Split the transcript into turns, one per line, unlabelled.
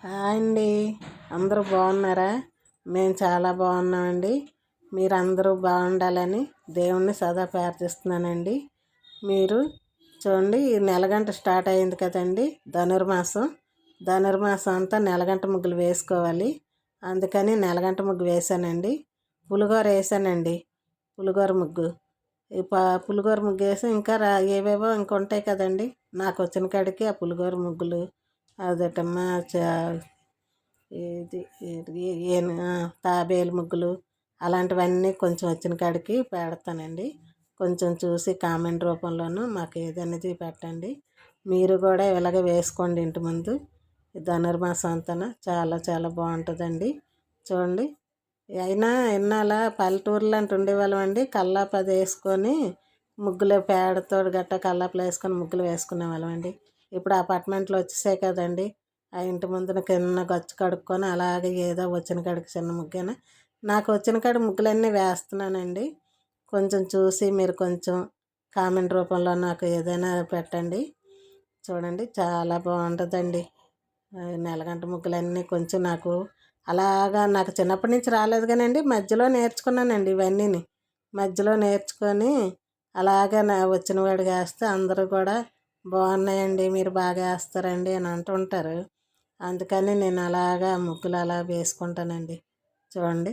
Hi అండి. అందరూ బాగున్నారా? మేము చాలా బాగున్నామండి. మీరందరూ బాగుండాలని దేవుణ్ణి సదా ప్రార్థిస్తున్నానండి. మీరు చూడండి, ఈ నెలగంట స్టార్ట్ అయింది కదండి. ధనుర్మాసం అంతా నెలగంట ముగ్గులు వేసుకోవాలి. అందుకని నెలగంట ముగ్గు వేసానండి. పులిగోర వేసానండి. పులిగోర ముగ్గు పులిగోర ముగ్గు వేసి ఇంకా ఏవేవో ఇంకా ఉంటాయి కదండి. నాకు వచ్చిన కాడికి ఆ పులిగోర ముగ్గులు అదటమ్మా ఇది తాబేలు ముగ్గులు అలాంటివన్నీ కొంచెం వచ్చిన కాడికి పెడతానండి. కొంచెం చూసి కామెంట్ రూపంలోనూ మాకు ఏదనేది పెట్టండి. మీరు కూడా ఇలాగ వేసుకోండి ఇంటి ముందు. ధనుర్మాసం అంతా చాలా చాలా బాగుంటుందండి. చూడండి, అయినా ఇన్నాళ్ళ పల్లెటూరులో అంటే ఉండేవాళ్ళం అండి. కల్లాపు అది వేసుకొని ముగ్గులు పేడతో గట్ట కల్లాపులు వేసుకొని ముగ్గులు వేసుకునే వాళ్ళం అండి. ఇప్పుడు అపార్ట్మెంట్లు వచ్చేసాయి కదండి. ఆ ఇంటి ముందున కింద గచ్చు కడుక్కొని అలాగే ఏదో వచ్చిన కాడికి చిన్న ముగ్గైనా నాకు వచ్చిన కాడి ముగ్గులన్నీ వేస్తున్నానండి. కొంచెం చూసి మీరు కొంచెం కామెంట్ రూపంలో నాకు ఏదైనా పెట్టండి. చూడండి, చాలా బాగుంటుందండి. నెలగంట ముగ్గులన్నీ కొంచెం నాకు చిన్నప్పటి నుంచి రాలేదు కానండి, మధ్యలో నేర్చుకున్నానండి ఇవన్నీని. మధ్యలో నేర్చుకొని అలాగే వచ్చిన వాడికి వేస్తే అందరూ కూడా బాగున్నాయండి, మీరు బాగా వేస్తారండి అని అంటుంటారు. అందుకని నేను అలాగా ముగ్గులు అలా వేసుకుంటానండి. చూడండి,